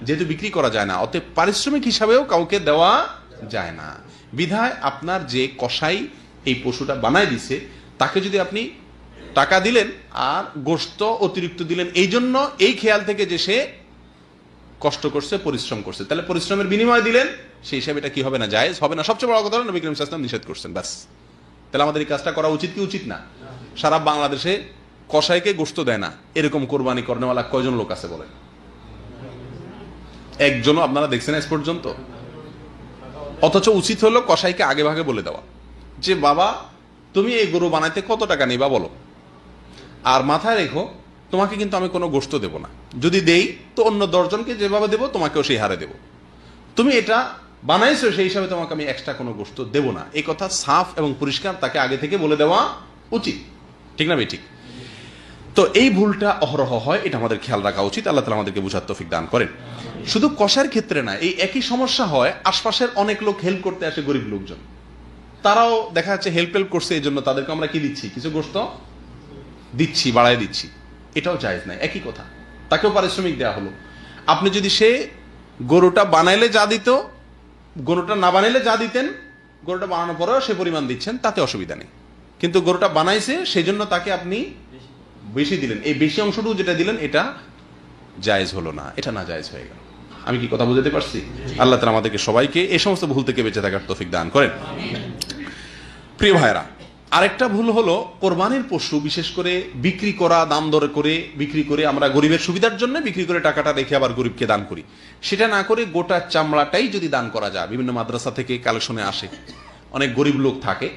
যেহেতু বিক্রি করা যায় না, অতএব পারিশ্রমিক হিসাবেও কাউকে দেওয়া যায় না। বিধায় আপনার যে কসাই এই পশুটা বানায় দিছে তাকে যদি আপনি টাকা দিলেন আর গোশত অতিরিক্ত দিলেন, এই জন্য এই খেয়াল থেকে যে সে কষ্ট করছে, পরিশ্রম করছে, তাহলে পরিশ্রমের বিনিময় দিলেন, সেই হিসাবে এটা কি হবে না? জায়েজ হবে না। সবচেয়ে বড় কথা হলো নবী করিম সাল্লাল্লাহু আলাইহি ওয়াসাল্লাম নিষেধ করছেন, ব্যাস। তাহলে আমাদের এই কাজটা করা উচিত কি উচিত না? সারা বাংলাদেশে কসাইকে গোশত দেয় না এরকম কোরবানি করেনেওয়ালা কয়জন লোক আছে বলেন? একজনও আপনারা দেখছেন আজ পর্যন্ত? অথচ উচিত হলো কসাইকে আগে ভাগে বলে দেওয়া যে বাবা তুমি এই গরু বানাইতে কত টাকা নিবা বলো, আর মাথায় রেখো তোমাকে কিন্তু আমি কোনো গোশত দেব না, যদি দেই তো অন্য 10 জনকে যেভাবে দেবো তোমাকেও সেই হারে দেব, তুমি এটা বানাইছো সেই হিসাবে তোমাকে আমি এক্সট্রা কোনো গোশত দেব না। এই কথা সাফ এবং পরিষ্কার তাকে আগে থেকে বলে দেওয়া উচিত। ঠিক না ঠিক? তো এই ভুলটা অহরহ হয়, এটা আমাদের খেয়াল রাখা উচিত। আল্লাহ তাআলা আমাদেরকে বুঝার তৌফিক দান করেন। শুধু কসার ক্ষেত্রে না, এই একই সমস্যা হয় আশপাশের অনেক লোক হেল্প করতে আসে, গরিব লোকজন, তারাও দেখা যাচ্ছে হেল্প করছে, এই জন্য তাদেরকে আমরা কি দিচ্ছি? কিছু গোশত দিচ্ছি, বাড়ায় দিচ্ছি, এটাও জায়েজ নাই। একই কথা, তাকেও পারিশ্রমিক দেওয়া হলো। আপনি যদি সে গরুটা বানাইলে যা দিত, গরুটা না বানাইলে যা দিতেন, গরুটা বানানোর পরেও সে পরিমাণ দিচ্ছেন, তাতে অসুবিধা নেই। কিন্তু গরুটা বানাইছে সেই জন্য তাকে আপনি বেশি দিলেন, এই বেশি অংশটুকু যেটা দিলেন এটা জায়েজ হলো না, এটা না জায়েজ হয়ে গেল। আমি কি কথা বুঝাতে পারছি? আল্লাহ তাআলা আমাদেরকে সবাইকে এই সমস্ত ভুল থেকে বেঁচে থাকার তৌফিক দান করেন। প্রিয় ভাইরা, আরেকটা ভুল হলো কোরবানির পশু বিশেষ করে বিক্রি করা, দাম দরে করে বিক্রি করে, আমরা গরিবের সুবিধার জন্য বিক্রি করে টাকাটা রেখে আবার গরিবকে দান করি। সেটা না করে গোটা চামড়াটাই যদি দান করা যায়, বিভিন্ন মাদ্রাসা থেকে কালেকশনে আসে, অনেক গরিব লোক থাকে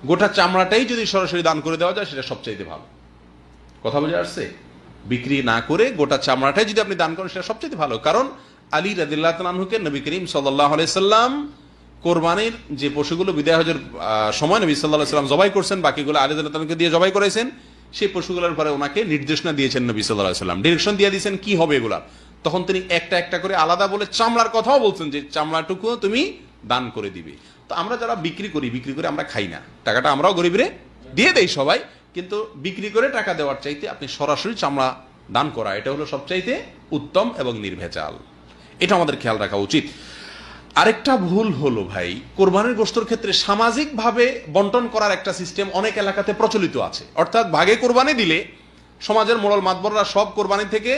গোটা চামড়াটাই যদি সরাসরি দান করে দেওয়া যায় সেটা সবচাইতে ভালো। কথা বোঝা আসছে? বিক্রি না করে গোটা চামড়াটাই যদি আপনি দান করেন সেটা সবচাইতে ভালো। কারণ আলী রাদিয়াল্লাহু তাআলা আনহুকে নবী করিম সাল্লাল্লাহু আলাইহি সাল্লাম কোরবানির যে পশুগুলো বিদায় হজের সময় নবী সাল্লাল্লাহু আলাইহি সাল্লাম জবাই করছেন, বাকিগুলো আলী রাদিয়াল্লাহু তাআলাকে দিয়ে জবাই করাইছেন। সেই পশুগুলোর পরে ওনাকে নির্দেশনা দিয়েছেন নবী সাল্লাল্লাহু আলাইহি সাল্লাম, ডিরেকশন দিয়ে দিয়েছেন কি হবে এগুলা। তখন তিনি একটা একটা করে আলাদা বলে চামড়ার কথাও বলছেন যে চামড়াটুকু তুমি দান করে দিবে। তো আমরা যারা বিক্রি করে আমরা খাই না, টাকাটা আমরাও গরিবরে দিয়ে দেই সবাই, কিন্তু বিক্রি করে টাকা দেওয়ার চাইতে আপনি সরাসরি চামড়া দান করা, এটা হলো সবচাইতে উত্তম এবং নির্ভেজাল। এটা আমাদের খেয়াল রাখা উচিত। আরেকটা ভুল হলো ভাই, কোরবানির গোশতের ক্ষেত্রে সামাজিকভাবে বন্টন করার একটা সিস্টেম অনেক এলাকাতে প্রচলিত আছে। অর্থাৎ ভাগে কোরবানি দিলে সমাজের মোড়ল মাতবররা সব কোরবানি থেকে,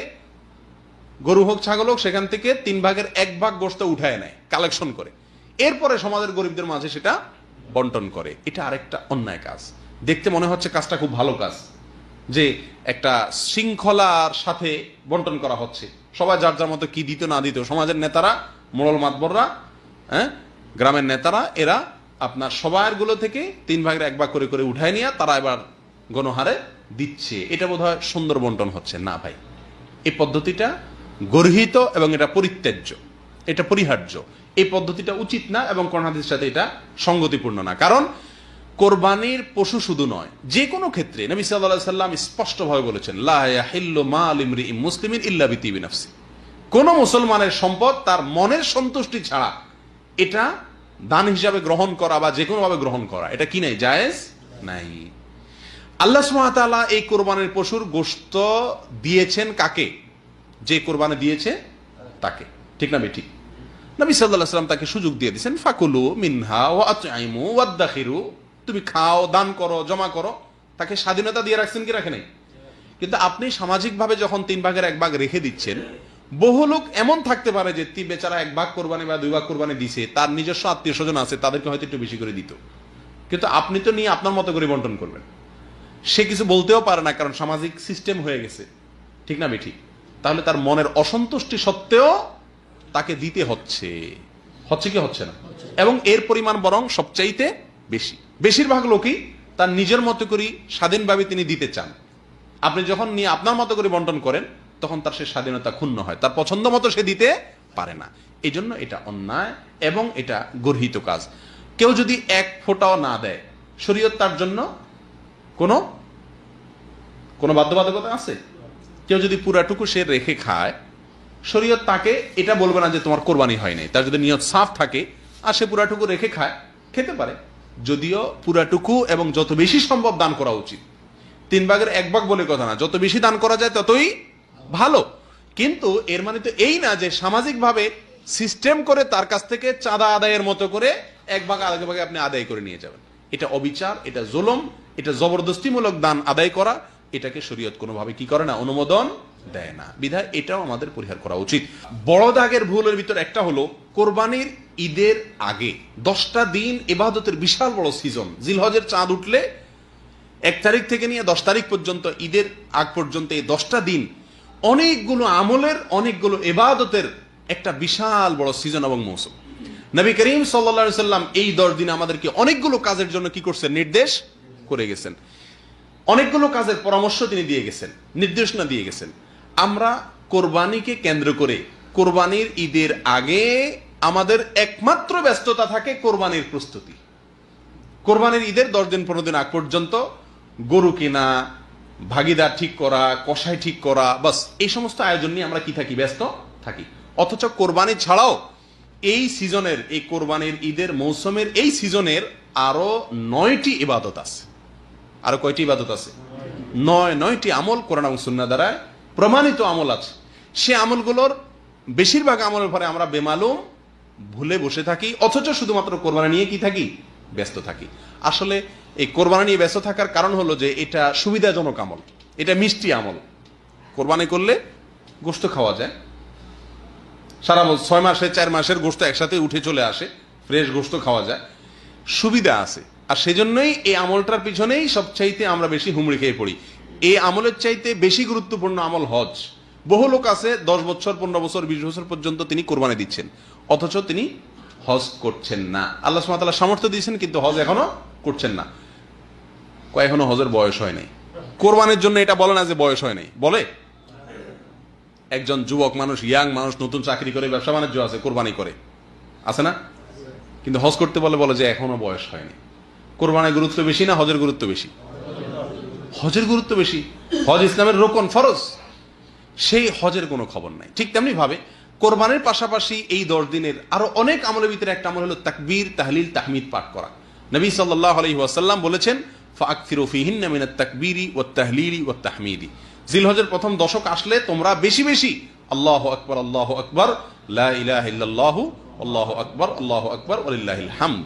গরু হোক ছাগল হোক, সেখান থেকে 3 ভাগের 1 ভাগ গোশত উঠায় নেয়, কালেকশন করে, এরপরে সমাজের গরিবদের মাঝে সেটা বন্টন করে। এটা আরেকটা অন্যায় কাজ। দেখতে মনে হচ্ছে কাজটা খুব ভালো কাজ, যে একটা শৃঙ্খলার সাথে বন্টন করা হচ্ছে, সবাই যার যার মতো কি দিত না দিত, সমাজের নেতারা, মোড়ল মাতবররা, গ্রামের নেতারা, এরা আপনার সবার গুলো থেকে 3 ভাগের 1 ভাগ করে করে উঠায় নিয়ে তারা এবার গণহারে দিচ্ছে। এটা বোধহয় সুন্দর বন্টন হচ্ছে না ভাই। এই পদ্ধতিটা গর্হিত এবং এটা পরিত্যাজ্য, এটা পরিহার্য। এই পদ্ধতিটা উচিত না এবং কোরআন হাদিসের সাথে এটা সঙ্গতিপূর্ণ না। কারণ কোরবানির পশু শুধু নয়, যে কোনো ক্ষেত্রে নবী সাল্লাল্লাহু আলাইহি সাল্লাম স্পষ্টভাবে বলেছেন, লা ইয়াহিল্লু মাল ইমরিইন মুসলিমিন ইল্লা বিতিবি নাফসি। কোন মুসলমানের সম্পদ তার মনের সন্তুষ্টি ছাড়া এটা দান হিসাবে গ্রহণ করা বা যে কোনো ভাবে গ্রহণ করা, এটা কি নাই, জায়েজ নাই। আল্লাহ সুবহানাহু ওয়া তাআলা এই কোরবানির পশুর গোশত দিয়েছেন কাকে? যে কোরবানি দিয়েছে তাকে, ঠিক না বেঠিক? নবী সাল্লাল্লাহু আলাইহি সাল্লাম তাকে সুযোগ দিয়ে দিয়েছেন, ফাকুলু মিনহা ওয়া আতইমু ওয়াদাখিরু, তুমি খাও, দান করো, জমা করো। তাকে স্বাধীনতা দিয়ে রাখছেন কি রাখে নাই? কিন্তু আপনি সামাজিকভাবে যখন 3 ভাগের 1 ভাগ রেখে দিচ্ছেন, বহু লোক এমন থাকতে পারে যে বেচারা 1 ভাগ কোরবানি বা 2 ভাগ কোরবানি দিছে, তার নিজস্ব আত্মীয় স্বজন আছে, তাদেরকে হয়তো একটু বেশি করে দিত, কিন্তু আপনি তো নিয়ে আপনার মতো করে বন্টন করবেন। সে কিছু বলতেও পারে না, কারণ সামাজিক সিস্টেম হয়ে গেছে, ঠিক না বেঠিক? তাহলে তার মনের অসন্তুষ্টি সত্ত্বেও তাকে দিতে হচ্ছে, হচ্ছে কি হচ্ছে না? এবং এর পরিমাণ বরং সবচাইতে বেশি। বেশিরভাগ লোকই তার নিজের মতো করে স্বাধীনভাবে তিনি দিতে চান। আপনি যখন নিয়ে আপনার মতো করে বন্টন করেন, তখন তার সে স্বাধীনতা ক্ষুণ্ণ হয়, তার পছন্দ মতো সে দিতে পারে না। এই জন্য এটা অন্যায় এবং এটা গর্হিত কাজ। কেউ যদি 1 ফোঁটাও না দেয়, শরীয়ত তার জন্য কোনো বাধ্যবাধকতা আছে? কেউ যদি পুরাটুকু সে রেখে খায়, শরীয়ত তাকে এটা বলবে না যে তোমার কোরবানি হয় নাই। তার যদি নিয়ত সাফ থাকে আর সে পুরাটুকু রেখে খায়, খেতে পারে। যদিও পুরাটুকু এবং যত বেশি সম্ভব দান করা উচিত। 3 ভাগের 1 ভাগ বলে কথা না, যত বেশি দান করা যায় ততই ভালো। কিন্তু এর মানে তো এই না যে সামাজিকভাবে সিস্টেম করে তার কাছ থেকে চাঁদা আদায়ের মতো করে 1 ভাগ আগে ভাগে আপনি আদায় করে নিয়ে যাবেন। এটা অবিচার, এটা জুলুম, এটা জবরদস্তিমূলক দান আদায় করা। এটাকে শরীয়ত কোনোভাবে কি করে না, অনুমোদন দেয় না। বিধায় এটাও আমাদের পরিহার করা উচিত। বড় দাগের ভুলের ভিতর একটা হলো, কোরবানির ঈদের আগে 10টা দিন ইবাদতের বিশাল বড় সিজন। জিলহজের চাঁদ উঠলে 1 তারিখ থেকে নিয়ে 10 তারিখ পর্যন্ত, ঈদের আগ পর্যন্ত এই 10টা দিন অনেকগুলো আমলের, অনেকগুলো ইবাদতের একটা বিশাল বড় সিজন এবং মৌসুম। নবী করিম সাল্লাল্লাহু আলাইহি সাল্লাম এই 10 দিন আমাদেরকে অনেকগুলো কাজের জন্য কি করছেন, নির্দেশ করে গেছেন। অনেকগুলো কাজের পরামর্শ তিনি দিয়ে গেছেন, নির্দেশনা দিয়ে গেছেন। আমরা কোরবানিকে কেন্দ্র করে কোরবানির ঈদের আগে আমাদের একমাত্র ব্যস্ততা থাকে কোরবানির প্রস্তুতি। কোরবানির ঈদের 10 দিন 15 দিন আগ পর্যন্ত গরু কিনা, ভাগিদার ঠিক করা, কষাই ঠিক করা, বাস এই সমস্ত আয়োজন নিয়ে আমরা কি থাকি, ব্যস্ত থাকি। অথচ কোরবানি ছাড়াও এই সিজনের, এই কোরবানির ঈদের মৌসুমের এই সিজনের আরো 9টি ইবাদত আছে। আরো কয়টি ইবাদত আছে? 9টি আমল কোরআন এবং সুন্নাহ দ্বারা প্রমাণিত আমল আছে। সে আমলগুলোর বেশিরভাগ আমলের পরে আমরা বেমালুম ভুলে বসে থাকি, অথচ শুধুমাত্র কোরবানি নিয়ে কি থাকি, ব্যস্ত থাকি। আসলে এই কোরবানি নিয়ে ব্যস্ত থাকার কারণ হলো যে এটা সুবিধাজনক আমল, এটা মিষ্টি আমল। কোরবানি করলে গোশত খাওয়া যায়, সারা 6 মাসে 4 মাসের গোশত একসাথে উঠে চলে আসে, ফ্রেশ গোশত খাওয়া যায়, সুবিধা আছে। আর সেজন্যই এই আমলটার পিছনেই সবচাইতে আমরা বেশি হুমড়ি খেয়ে পড়ি। এই আমলের চাইতে বেশি গুরুত্বপূর্ণ আমল হজ। বহু লোক আছে 10 বছর 15 বছর 20 বছর পর্যন্ত তিনি কোরবানি দিচ্ছেন, অথচ তিনি হজ করছেন না। আল্লাহ সুবহানাহু ওয়া তাআলা সামর্থ্য দিয়েছেন, কিন্তু হজ এখনো করছেন না। এখনো হজের বয়স হয় নাই। কোরবানির জন্য এটা বলে না যে বয়স হয় নাই, বলে একজন যুবক মানুষ, ইয়াং মানুষ, নতুন চাকরি করে, ব্যবসা বাণিজ্য আছে, কোরবানি করে, আছে না? কিন্তু হজ করতে বলে যে এখনো বয়স হয়নি। কোরবানির গুরুত্ব বেশি না হজের গুরুত্ব বেশি? হজের গুরুত্ব বেশি। হজ ইসলামের রোকন, ফরজ, সেই হজের কোনো খবর নাই। ঠিক তেমনি ভাবে কোরবানির পাশাপাশি এই 10 দিনের আরো অনেক আমলের ভিতরে একটা আমল হলো তাকবীর, তাহলিল, তাহমিদ পাঠ করা। নবী সাল্লাল্লাহু আলাইহি ওয়াসাল্লাম বলেছেন, ফাআকসিরু ফীহিন্না মিনাত তাকবীরি ওয়াত তাহলিলি ওয়াত তাহমিদি। জিলহজের প্রথম দশক আসলে তোমরা বেশি বেশি আল্লাহু আকবার, আল্লাহু আকবার, লা ইলাহা ইল্লাল্লাহু, আল্লাহু আকবার, আল্লাহু আকবার, ওয়ালিল্লাহিল হামদ,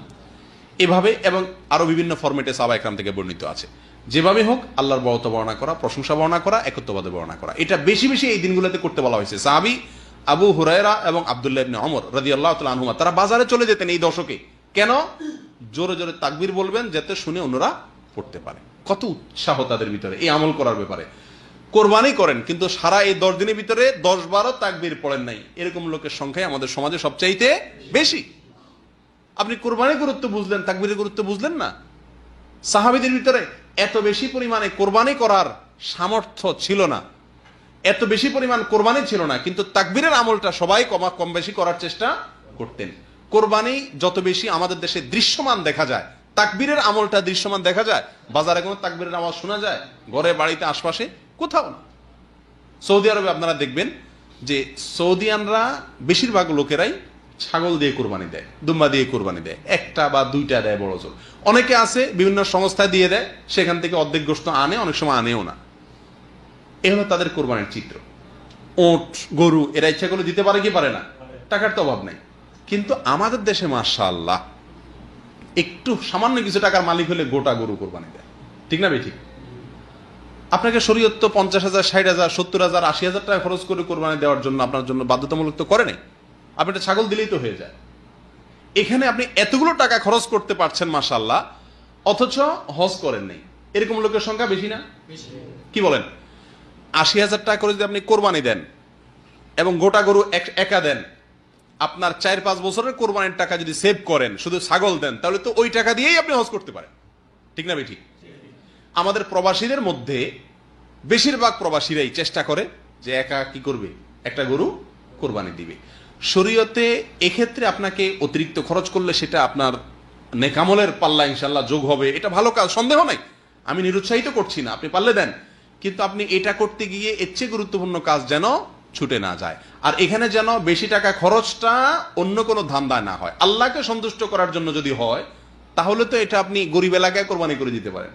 এভাবে এবং আরো বিভিন্ন ফরম্যাটে সাহাবা ইকরাম থেকে বর্ণিত আছে। যেভাবে হোক আল্লাহর বড়ত্ব বর্ণনা করা, প্রশংসা বর্ণনা করা, একত্ববাদ বর্ণনা করা, এটা বেশি বেশি এই দিনগুলোতে করতে বলা হয়েছে। সাহাবী আবু হুরায়রা এবং আব্দুল্লাহ ইবনে ওমর রাদিয়াল্লাহু তাআলা আনহুমা তারা বাজারে চলে যেতেন এই দশকে। কেন? জোরে জোরে তাকবীর বলবেন যাতে শুনে অন্যরা পড়তে পারে। কত উৎসাহ তাদের ভিতরে এই আমল করার ব্যাপারে। কোরবানি করেন কিন্তু সারা এই 10 দিনের ভিতরে 10-12 তাকবীর পড়েন নাই, এরকম লোকের সংখ্যাই আমাদের সমাজে সবচাইতে বেশি। আপনি কোরবানির গুরুত্ব বুঝলেন, তাকবীরের গুরুত্ব বুঝলেন না। সাহাবীদের ভিতরে এত বেশি পরিমাণে কোরবানি করার সামর্থ্য ছিল না, এত বেশি পরিমাণ কোরবানি ছিল না, কিন্তু তাকবীরের আমলটা সবাই কম বেশি করার চেষ্টা করতেন। কোরবানি যত বেশি আমাদের দেশে দৃশ্যমান দেখা যায়, তাকবীরের আমলটা দৃশ্যমান দেখা যায়। বাজারে কোনো তাকবীরের আওয়াজ শোনা যায়? ঘরে, বাড়িতে, আশপাশে কোথাও না। সৌদি আরবে আপনারা দেখবেন যে সৌদিয়ানরা বেশিরভাগ লোকেরাই ছাগল দিয়ে কোরবানি দেয়, দুম্বা দিয়ে কোরবানি দেয়, একটা বা দুইটা দেয় বড় জোর। অনেকে আছে বিভিন্ন সংস্থায় দিয়ে দেয়, সেখান থেকে অর্ধেক গোশত আনে, অনেক সময় আনেও না। এ হলো তাদের কোরবানির চিত্র। ওট, গরু এরা ইচ্ছা করলে দিতে পারে কি পারে না? টাকার তো অভাব নাই। কিন্তু আমাদের দেশে মাশাআল্লাহ একটু সামান্য কিছু টাকার মালিক হলে গোটা গরু কোরবানি দেয়। ঠিক না ভাই? ঠিক। আপনাকে শরীয়ত তো 50,000, 60,000, 70,000, 80,000 টাকা খরচ করে কোরবানি দেওয়ার জন্য আপনার জন্য বাধ্যতামূলক তো করে নাই। আপনি একটা ছাগল দিলেই তো হয়ে যায়। এখানে আপনি এতগুলো টাকা খরচ করতে পারছেন মাশাআল্লাহ, অথচ হজ করেন নাই। এরকম লোকের সংখ্যা বেশি না? কি বলেন? 80,000 টাকা করে যদি আপনি কোরবানি দেন এবং গোটা গরু একা দেন, আপনার 4-5 বছরের কোরবানির টাকা যদি সেভ করেন, শুধু ছাগল দেন, তাহলে তো ওই টাকা দিয়েই আপনি হজ করতে পারেন। ঠিক না ভাই? ঠিক। আমাদের প্রবাসীদের মধ্যে বেশিরভাগ প্রবাসীরাই চেষ্টা করে যে একা কি করবে, একটা গরু কোরবানি দিবে। শরীয়তে এক্ষেত্রে আপনাকে অতিরিক্ত খরচ করলে সেটা আপনার নেকামলের পাল্লা ইনশাল্লাহ যোগ হবে, এটা ভালো কাজ, সন্দেহ নাই, আমি নিরুৎসাহিত করছি না, আপনি পারলে দেন। কিন্তু আপনি এটা করতে গিয়ে এর চেয়ে গুরুত্বপূর্ণ কাজ যেন ছুটে না যায়। আর এখানে যেন বেশি টাকা খরচটা অন্য কোনো ধান্দায় না হয়, আল্লাহকে সন্তুষ্ট করার জন্য যদি হয়, তাহলে তো এটা আপনি গরিব এলাকায় কোরবানি করে দিতে পারেন।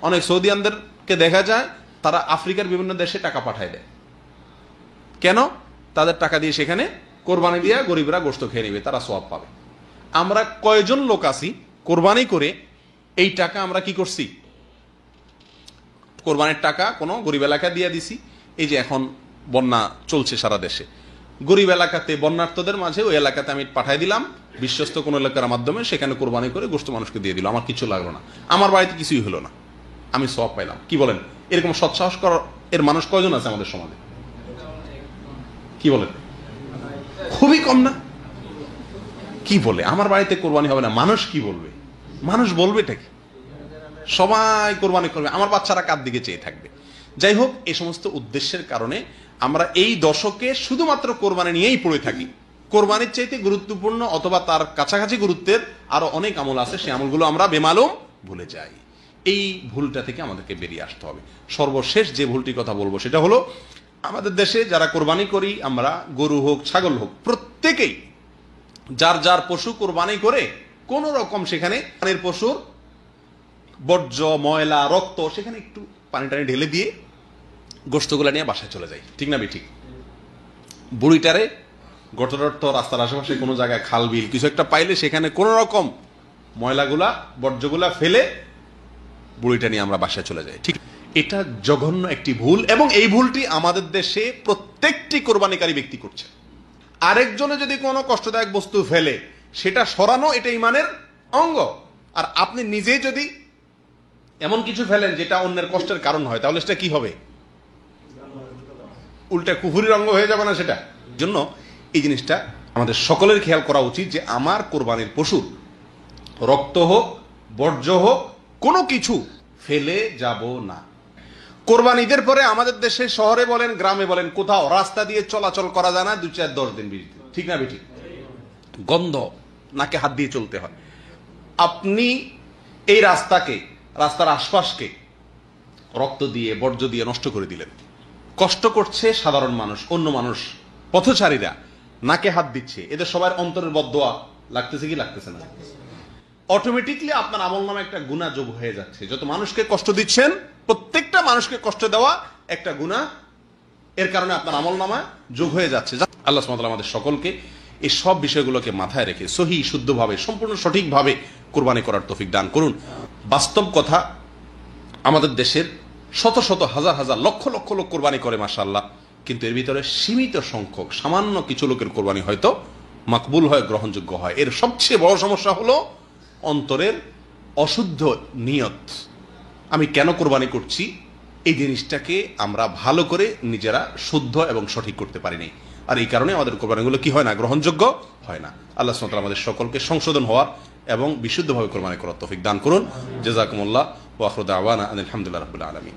অনেক সৌদিয়ানদেরকে দেখা যায় তারা আফ্রিকার বিভিন্ন দেশে টাকা পাঠায় দেয়। কেন? তাদের টাকা দিয়ে সেখানে কোরবানি দিয়ে গরিবরা গোশত খেয়ে নেবে, তারা সওয়াব পাবে। আমরা কয়জন লোক আছি কোরবানি করে এই টাকা আমরা কি করছি? কোরবানির টাকা কোনো গরিব এলাকা দিয়ে দিছি। এই যে এখন বন্যা চলছে সারা দেশে, গরিব এলাকাতে বন্যার্থদের মাঝে ওই এলাকাতে আমি পাঠাই দিলাম বিশ্বস্ত কোন এলাকার মাধ্যমে, সেখানে কোরবানি করে গোশত মানুষকে দিয়ে দিল, আমার কিছু লাগলো না, আমার বাড়িতে কিছুই হলো না, আমি সওয়াব পাইলাম। কি বলেন? এরকম সৎসাহস করার এর মানুষ কয়জন আছে আমাদের সমাজে? কি বলেন? খুবই কম না? কি বলে আমার বাড়িতে কোরবানি হবে না, মানুষ কি বলবে? মানুষ বলবে এটা কি? সবাই কোরবানি করবে, আমার বাচ্চারা কার দিকে চেয়ে থাকবে? যাই হোক, এই সমস্ত উদ্দেশ্যের কারণে আমরা এই দশকে শুধুমাত্র কোরবানি নিয়েই পড়ে থাকি। কোরবানির চাইতে গুরুত্বপূর্ণ অথবা তার কাছাকাছি গুরুত্বের আরো অনেক আমল আছে, সেই আমলগুলো আমরা বেমালুম ভুলে যাই। এই ভুলটা থেকে আমাদেরকে বেরিয়ে আসতে হবে। সর্বশেষ যে ভুলটির কথা বলবো সেটা হলো, আমাদের দেশে যারা কোরবানি করি আমরা, গরু হোক ছাগল হোক, প্রত্যেকেই যার যার পশু কোরবানি করে কোন রকম সেখানে পানির পশুর বর্জ্য, ময়লা, রক্ত সেখানে একটু পানি টানি ঢেলে দিয়ে গোশতগুলা নিয়ে বাসায় চলে যায়। ঠিক না ভাই? ঠিক। বুড়িটারে গটরট রাস্তার আশেপাশে কোনো জায়গায় খাল বিল কিছু একটা পাইলে সেখানে কোন রকম ময়লাগুলা বর্জ্যগুলা ফেলে বুড়িটা নিয়ে আমরা বাসায় চলে যাই। ঠিক, এটা জঘন্য একটি ভুল, এবং এই ভুলটি আমাদের দেশে প্রত্যেকটি কোরবানিকারী ব্যক্তি করছে। আরেকজনে যদি কোনো কষ্টদায়ক বস্তু ফেলে সেটা সরানো, এটা ইমানের অঙ্গ। আর আপনি নিজেই যদি এমন কিছু ফেলেন যেটা অন্যের কষ্টের কারণ হয়, তাহলে সেটা কি হবে? উল্টা কুফুরির অঙ্গ হয়ে যাবে না সেটা? জন্য এই জিনিসটা আমাদের সকলের খেয়াল করা উচিত যে আমার কোরবানির পশুর রক্ত হোক, বর্জ্য হোক, কোনো কিছু ফেলে যাব না। কোরবানি ঈদের পরে আমাদের দেশে শহরে বলেন গ্রামে বলেন কোথাও রাস্তা দিয়ে চলাচল করা যায় না 2-4-10 দিন 20 দিন, ঠিক না বেঠিক? গন্ধ, নাকে হাত দিয়ে চলতে হয়। আপনি এই রাস্তার আশপাশকে রক্ত দিয়ে বর্জ্য দিয়ে নষ্ট করে দিলেন। কষ্ট করছে সাধারণ মানুষ, অন্য মানুষ, পথচারীরা নাকে হাত দিচ্ছে, এদের সবার অন্তরের বদদোয়া লাগতেছে কি লাগতেছে না? অটোমেটিকলি আপনার আমলনামে একটা গুনাহ যোগ হয়ে যাচ্ছে। যত মানুষকে কষ্ট দিচ্ছেন, প্রত্যেকটা মানুষকে কষ্ট দেওয়া একটা গুনাহ, এর কারণে আপনার আমলনামা যোগ হয়ে যাচ্ছে। আল্লাহ সুবহানাহু ওয়া তাআলা আমাদের সকলকে এই সব বিষয়গুলোকে মাথায় রেখে সহি শুদ্ধভাবে সম্পূর্ণ সঠিকভাবে কুরবানি করার তৌফিক দান করুন। বাস্তব কথা, আমাদের দেশের শত শত হাজার হাজার লক্ষ লক্ষ লোক কোরবানি করে মাশাআল্লাহ, কিন্তু এর ভিতরে সীমিত সংখ্যক সামান্য কিছু লোকের কোরবানি হয়তো মাকবুল হয়, গ্রহণযোগ্য হয়। এর সবচেয়ে বড় সমস্যা হলো অন্তরের অশুদ্ধ নিয়ত। আমি কেন কোরবানি করছি, এই জিনিসটাকে আমরা ভালো করে নিজেরা শুদ্ধ এবং সঠিক করতে পারি নাই, আর এই কারণে আমাদের কোরবানিগুলো কি হয় না, গ্রহণযোগ্য হয় না। আল্লাহ সুবহানাহু ওয়া তাআলা আমাদের সকলকে সংশোধন হওয়ার এবং বিশুদ্ধভাবে কোরবানি করার তৌফিক দান করুন। জাযাকুমুল্লাহ ওয়া আখিরু দাওয়ানা আলহামদুলিল্লাহি রাব্বিল আলামিন।